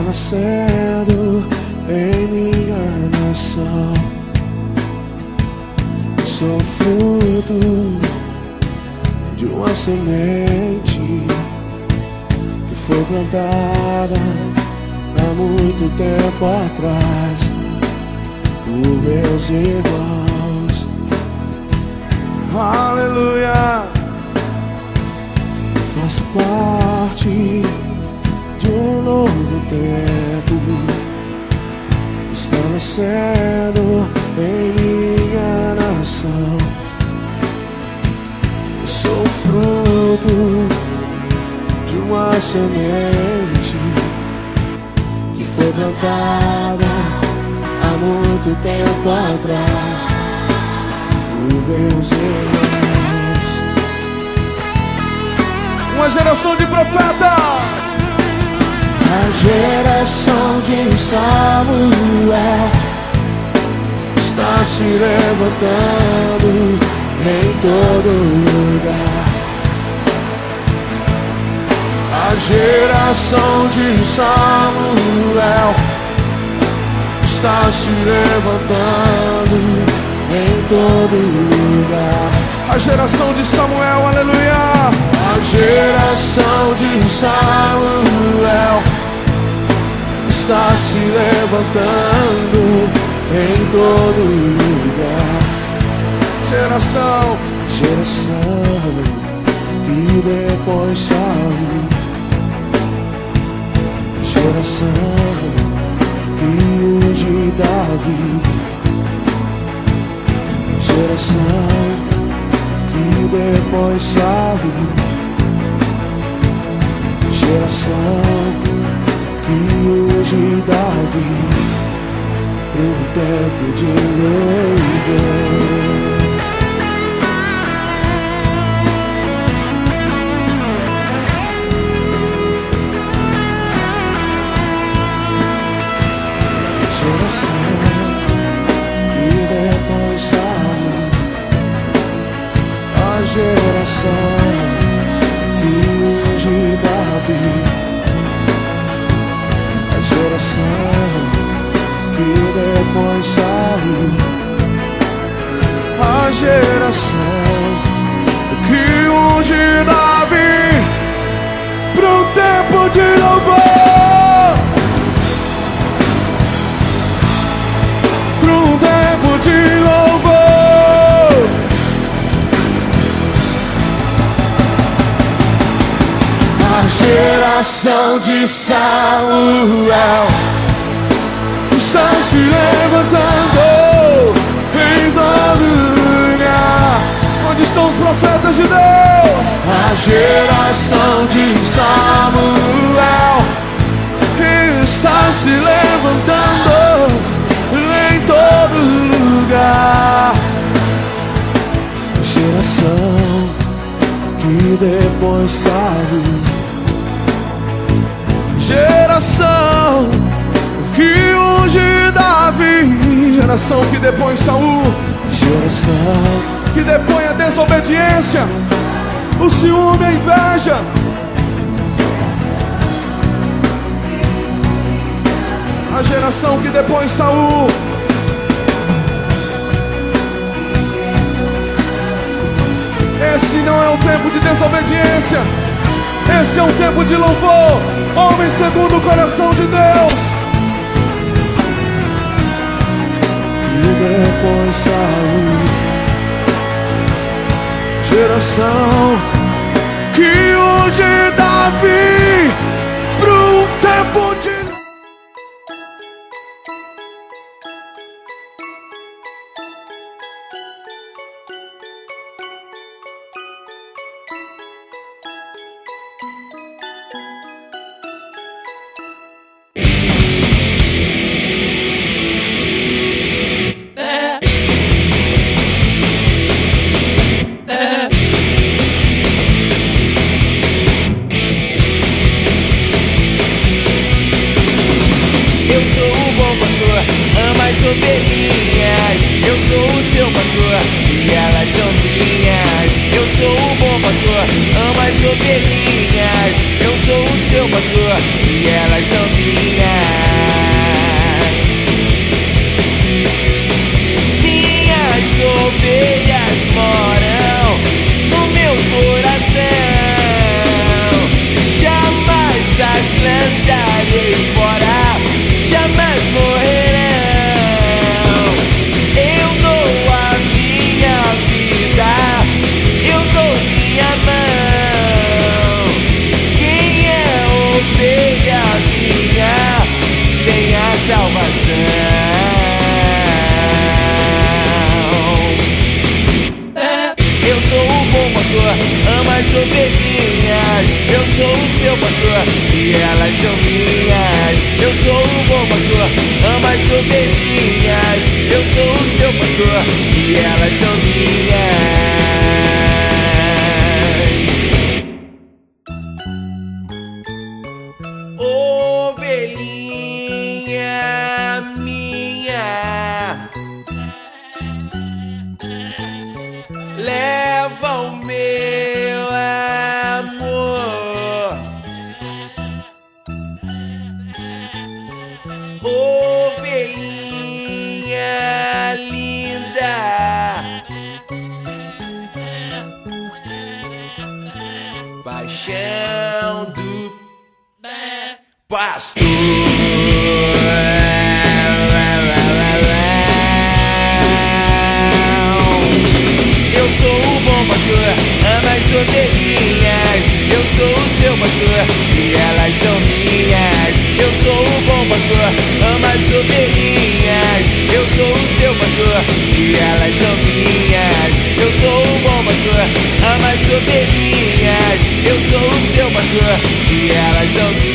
nascendo em minha nação. Sou fruto de uma semente que foi plantada há muito tempo atrás por meus irmãos. Aleluia! Faço parte de um novo tempo. Está nascendo em minha nação. Eu sou fruto de uma semente que foi plantada há muito tempo atrás por meus irmãos. Uma geração de profetas. A geração de Samuel está se levantando em todo lugar. A geração de Samuel está se levantando em todo lugar. A geração de Samuel, aleluia. A geração de Samuel está se levantando em todo lugar. Geração que depois Saul. Geração que unge Davi. Geração que depois Saul. Geração que unge Davi pro tempo de louvor. Geração que depois Saul. A geração que unge Davi. A geração que depois Saul. A geração que unge Davi pro tempo de louvor. Pro tempo de louvor. A geração de Samuel está se levantando em todo lugar. Onde estão os profetas de Deus? A geração de Samuel está se levantando em todo lugar. Geração que depois Saul. Geração que unge Davi. Geração que depõe Saul. Geração que depõe a desobediência, o ciúme, a inveja. A geração que depõe Saul. Esse não é um tempo de desobediência. Esse é um tempo de louvor. Homem segundo o coração de Deus. E depois Saul. Geração que unge Davi pro tempo de ovelhinhas, eu sou o seu pastor e elas são minhas. Eu sou o bom pastor, amo as ovelhinhas. Eu sou o seu pastor e elas são minhas. estarei fora, jamais morrerão. Eu dou a minha vida, eu dou minha mão. Quem é ovelha minha tem a salvação. Eu sou o bom pastor, amo as ovelhinhas. Eu sou o seu pastor e elas são minhas. Eu sou o bom pastor, amo as ovelhinhas. Eu sou o seu pastor e elas são minhas. Ovelhinha minha, leva o meu amor. Ovelhinha linda, paixão do pastor. Eu sou o bom pastor, amo as ovelhinhas. Eu sou o seu pastor e elas são minhas. Eu sou o bom pastor, amo as ovelhinhas. Eu sou o seu pastor e elas são minhas. Eu sou o bom pastor, amo as ovelhinhas. Eu sou o seu pastor e elas são minhas.